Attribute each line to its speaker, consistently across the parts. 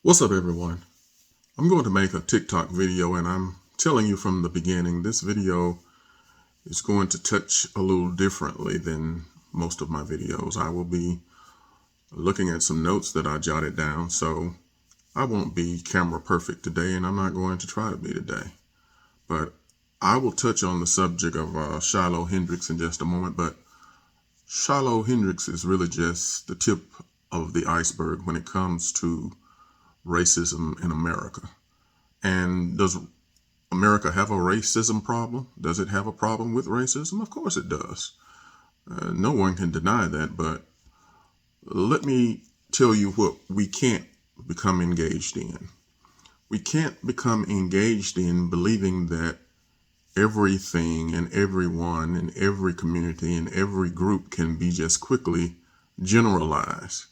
Speaker 1: What's up, everyone? I'm going to make a TikTok video, and I'm telling you from the beginning, this video is going to touch a little differently than most of my videos. I will be looking at some notes that I jotted down, so I won't be camera perfect today, and I'm not going to try to be today. But I will touch on the subject of Shiloh Hendrix in just a moment, but Shiloh Hendrix is really just the tip of the iceberg when it comes to racism in America. And does America have a racism problem? Does it have a problem with racism? Of course it does. No one can deny that, but let me tell you what we can't become engaged in. We can't become engaged in believing that everything and everyone in every community and every group can be just quickly generalized.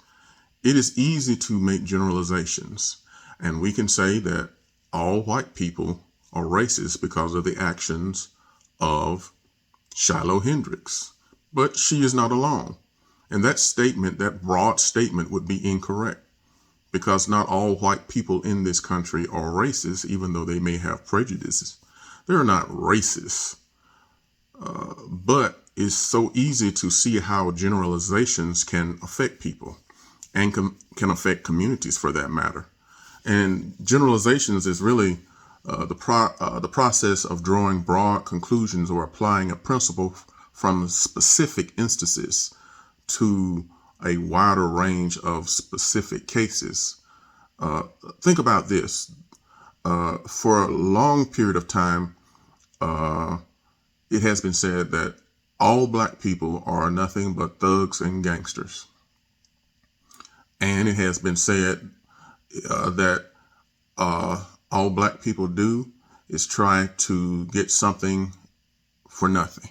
Speaker 1: It is easy to make generalizations, and we can say that all white people are racist because of the actions of Shiloh Hendrix. But she is not alone. And that statement, that broad statement, would be incorrect, because not all white people in this country are racist, even though they may have prejudices. They're not racist. But it's so easy to see how generalizations can affect people and can affect communities for that matter. And generalizations is really the process of drawing broad conclusions or applying a principle from specific instances to a wider range of specific cases. Think about this. For a long period of time, it has been said that all black people are nothing but thugs and gangsters. And it has been said that all black people do is try to get something for nothing.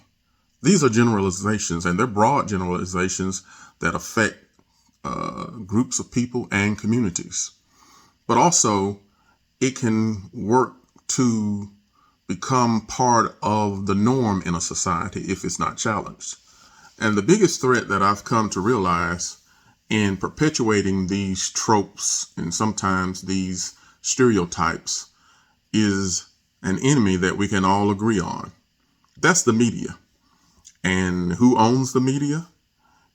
Speaker 1: These are generalizations, and they're broad generalizations that affect groups of people and communities. But also, it can work to become part of the norm in a society if it's not challenged. And the biggest threat that I've come to realize in perpetuating these tropes and sometimes these stereotypes is an enemy that we can all agree on. That's the media. And who owns the media?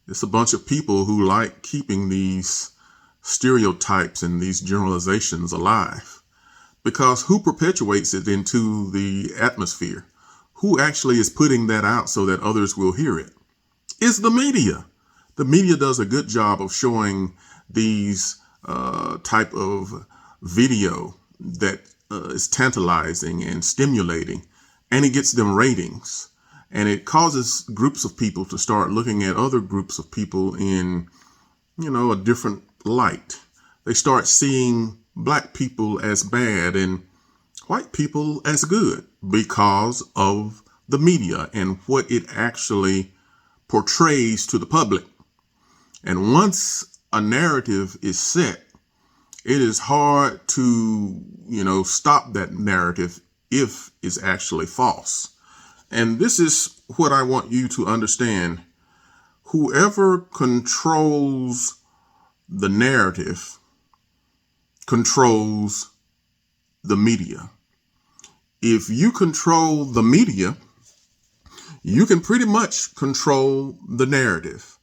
Speaker 1: It's a bunch of people who like keeping these stereotypes and these generalizations alive. Because who perpetuates it into the atmosphere? Who actually is putting that out so that others will hear it? It's the media. The media does a good job of showing these type of video that is tantalizing and stimulating, and it gets them ratings, and it causes groups of people to start looking at other groups of people in, a different light. They start seeing black people as bad and white people as good because of the media and what it actually portrays to the public. And once a narrative is set, it is hard to, stop that narrative if it's actually false. And this is what I want you to understand. Whoever controls the narrative controls the media. If you control the media, you can pretty much control the narrative.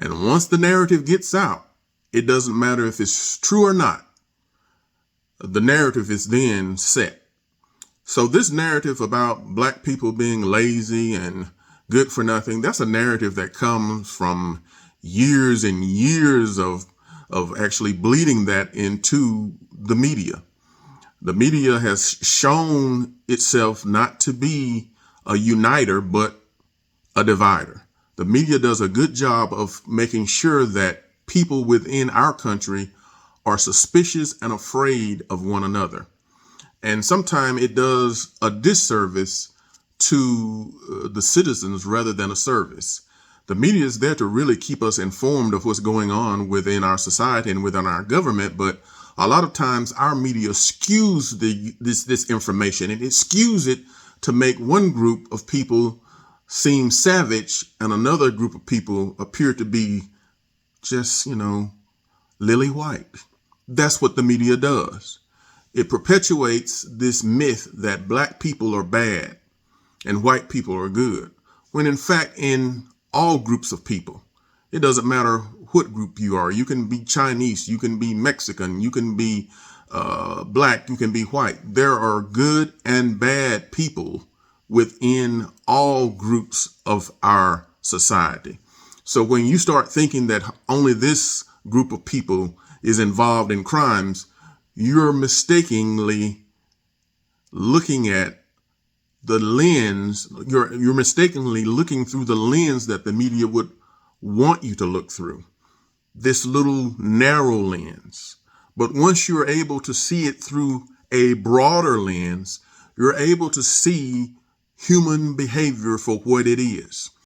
Speaker 1: And once the narrative gets out, it doesn't matter if it's true or not. The narrative is then set. So this narrative about black people being lazy and good for nothing, that's a narrative that comes from years and years of actually bleeding that into the media. The media has shown itself not to be a uniter, but a divider. The media does a good job of making sure that people within our country are suspicious and afraid of one another. And sometimes it does a disservice to the citizens rather than a service. The media is there to really keep us informed of what's going on within our society and within our government. But a lot of times our media skews this information, and it skews it to make one group of people seem savage and another group of people appear to be just, lily white. That's what the media does. It perpetuates this myth that black people are bad and white people are good, when in fact, in all groups of people, it doesn't matter what group you are. You can be Chinese, you can be Mexican, you can be black, you can be white. There are good and bad people within all groups of our society. So when you start thinking that only this group of people is involved in crimes, you're mistakenly looking at the lens, you're mistakenly looking through the lens that the media would want you to look through, this little narrow lens. But once you're able to see it through a broader lens, you're able to see human behavior for what it is.